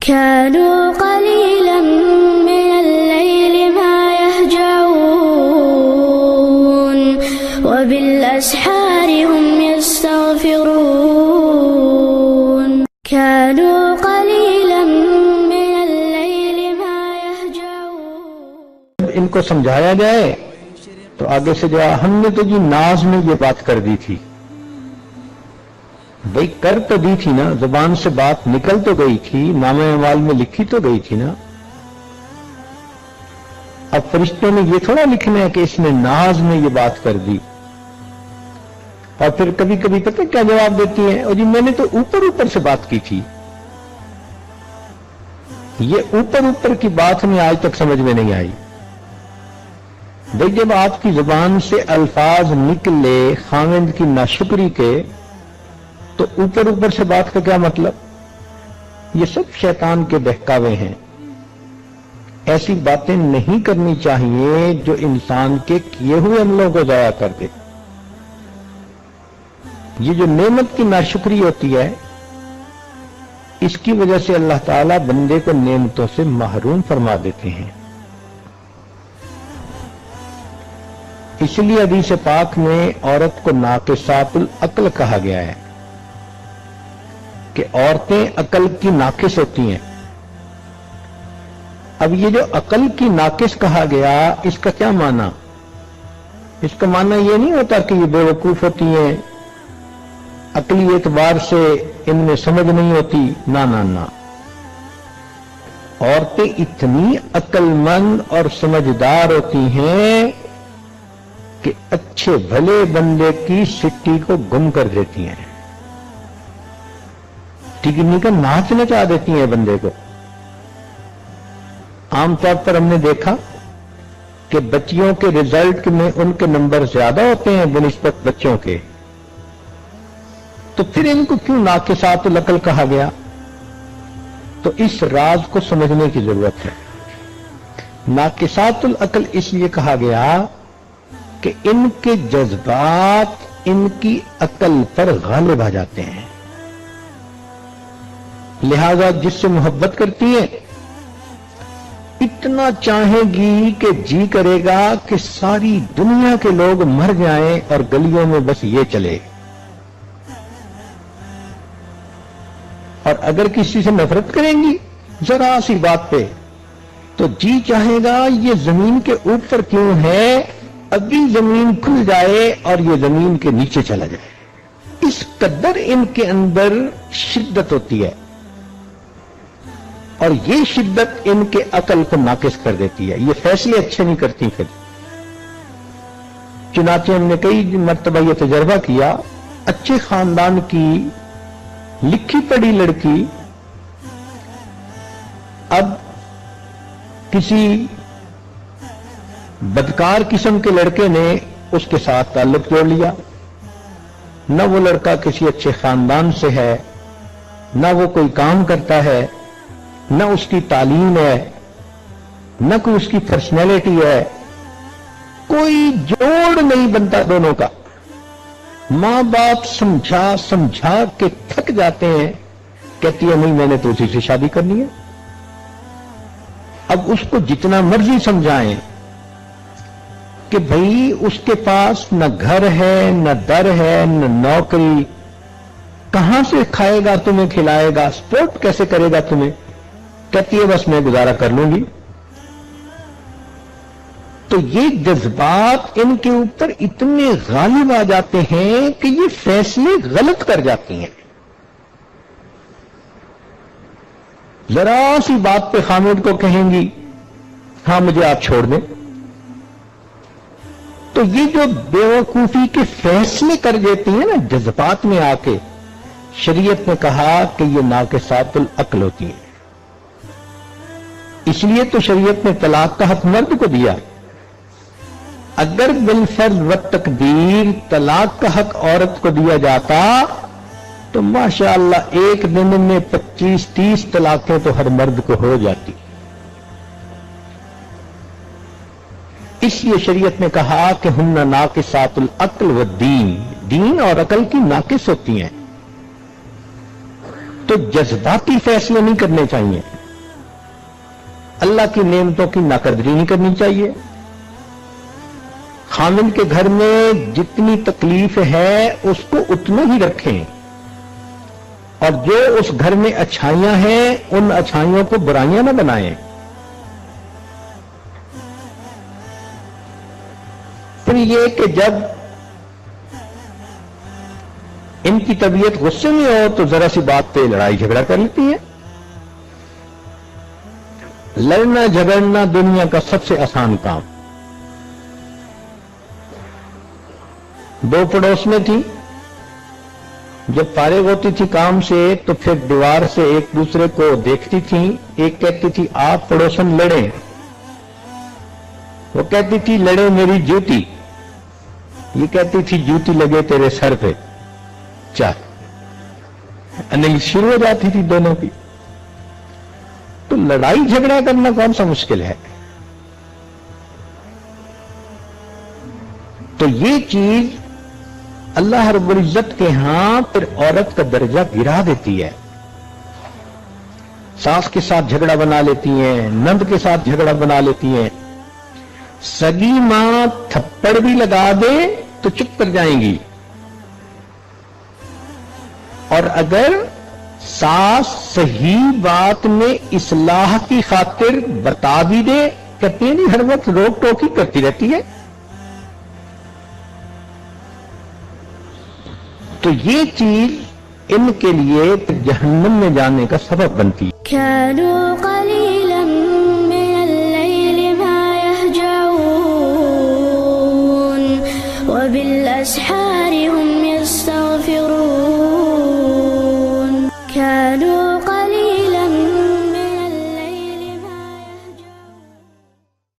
كانوا قليلا من الليل ما يهجعون وبالأسحار هم يستغفرون كانوا قليلا من الليل ما يهجعون. ان کو سمجھایا جائے تو آگے سے جا ہم نے تو جی ناز میں یہ بات کر دی تھی. بھئی کر تو دی تھی نا، زبان سے بات نکل تو گئی تھی، نامہ اعمال میں لکھی تو گئی تھی نا. اب فرشتوں نے یہ تھوڑا لکھنا ہے کہ اس نے ناز میں یہ بات کر دی. اور پھر کبھی کبھی پتہ کیا جواب دیتی ہیں، اور جی میں نے تو اوپر اوپر سے بات کی تھی. یہ اوپر اوپر کی بات ہمیں آج تک سمجھ میں نہیں آئی. بھئی جب آپ کی زبان سے الفاظ نکلے خاوند کی ناشکری کے، تو اوپر اوپر سے بات کا کیا مطلب؟ یہ سب شیطان کے بہکاوے ہیں. ایسی باتیں نہیں کرنی چاہیے جو انسان کے کیے ہوئے عملوں کو ضائع کر دے. یہ جو نعمت کی ناشکری ہوتی ہے، اس کی وجہ سے اللہ تعالیٰ بندے کو نعمتوں سے محروم فرما دیتے ہیں. اس لیے حدیث پاک میں عورت کو ناقصات العقل کہا گیا ہے کہ عورتیں عقل کی ناقص ہوتی ہیں. اب یہ جو عقل کی ناقص کہا گیا، اس کا کیا معنی؟ اس کا معنی یہ نہیں ہوتا کہ یہ بے وقوف ہوتی ہیں، عقلی اعتبار سے ان میں سمجھ نہیں ہوتی. نہ نہ نہ، عورتیں اتنی عقل مند اور سمجھدار ہوتی ہیں کہ اچھے بھلے بندے کی سٹی کو گم کر دیتی ہیں، ٹکنی کا ناچ نچا دیتی ہیں بندے کو. عام طور پر ہم نے دیکھا کہ بچیوں کے رزلٹ میں ان کے نمبر زیادہ ہوتے ہیں بنسبت بچوں کے. تو پھر ان کو کیوں ناقصات العقل کہا گیا؟ تو اس راز کو سمجھنے کی ضرورت ہے. ناقصات العقل اس لیے کہا گیا کہ ان کے جذبات ان کی عقل پر غالب آ جاتے ہیں. لہذا جس سے محبت کرتی ہیں اتنا چاہیں گی کہ جی کرے گا کہ ساری دنیا کے لوگ مر جائیں اور گلیوں میں بس یہ چلے. اور اگر کسی سے نفرت کریں گی ذرا سی بات پہ تو جی چاہے گا یہ زمین کے اوپر کیوں ہے، ابھی زمین کھل جائے اور یہ زمین کے نیچے چلا جائے. اس قدر ان کے اندر شدت ہوتی ہے، اور یہ شدت ان کے عقل کو ناقص کر دیتی ہے. یہ فیصلے اچھے نہیں کرتی. پھر چنانچہ ہم نے کئی مرتبہ یہ تجربہ کیا، اچھے خاندان کی لکھی پڑھی لڑکی اب کسی بدکار قسم کے لڑکے نے اس کے ساتھ تعلق جوڑ لیا. نہ وہ لڑکا کسی اچھے خاندان سے ہے، نہ وہ کوئی کام کرتا ہے، نہ اس کی تعلیم ہے، نہ کوئی اس کی پرسنالٹی ہے، کوئی جوڑ نہیں بنتا دونوں کا. ماں باپ سمجھا سمجھا کے تھک جاتے ہیں، کہتی ہے نہیں میں نے تو اسی سے شادی کرنی ہے. اب اس کو جتنا مرضی سمجھائیں کہ بھئی اس کے پاس نہ گھر ہے، نہ در ہے، نہ نوکری، کہاں سے کھائے گا تمہیں، کھلائے گا، سپورٹ کیسے کرے گا تمہیں، کہتی ہے بس میں گزارا کر لوں گی. تو یہ جذبات ان کے اوپر اتنے غالب آ جاتے ہیں کہ یہ فیصلے غلط کر جاتی ہیں. ذرا سی بات پہ خامد کو کہیں گی ہاں مجھے آپ چھوڑ دیں. تو یہ جو بیوقوفی کے فیصلے کر دیتی ہیں نا جذبات میں آ کے، شریعت نے کہا کہ یہ ناقصات العقل ہوتی ہیں. اس لیے تو شریعت نے طلاق کا حق مرد کو دیا. اگر بالفرض و تقدیر طلاق کا حق عورت کو دیا جاتا تو ماشاءاللہ ایک دن میں 25-30 طلاقیں تو ہر مرد کو ہو جاتی. اس لیے شریعت نے کہا کہ ہن ناقصات العقل والدین، دین اور عقل کی ناقص ہوتی ہیں. تو تو جذباتی فیصلے نہیں کرنے چاہیے، اللہ کی نعمتوں کی ناقدری نہیں کرنی چاہیے۔ خاوند کے گھر میں جتنی تکلیف ہے اس کو اتنا ہی رکھیں، اور جو اس گھر میں اچھائیاں ہیں ان اچھائیوں کو برائیاں نہ بنائیں۔ پھر یہ کہ جب ان کی طبیعت غصے میں ہو تو ذرا سی بات پہ لڑائی جھگڑا کر لیتی ہے۔ لڑنا جھگڑنا دنیا کا سب سے آسان کام۔ دو پڑوس میں تھی، جب فارغ ہوتی تھی کام سے تو پھر دیوار سے ایک دوسرے کو دیکھتی تھی۔ ایک کہتی تھی آپ پڑوسن لڑیں، وہ کہتی تھی لڑے میری جوتی، یہ کہتی تھی جوتی لگے تیرے سر پہ، چل انگلی شروع ہو جاتی تھی دونوں کی۔ تو لڑائی جھگڑا کرنا کون سا مشکل ہے؟ تو یہ چیز اللہ رب العزت کے ہاں پھر عورت کا درجہ گرا دیتی ہے۔ ساس کے ساتھ جھگڑا بنا لیتی ہیں، نند کے ساتھ جھگڑا بنا لیتی ہیں۔ سگی ماں تھپڑ بھی لگا دے تو چپ کر جائیں گی، اور اگر ساس صحیح بات میں اصلاح کی خاطر بتا بھی دے، کہتے ہیں نہیں ہر وقت روک ٹوک ہی کرتی رہتی ہے۔ تو یہ چیز ان کے لیے جہنم میں جانے کا سبب بنتی ہے۔ كانوا قليلا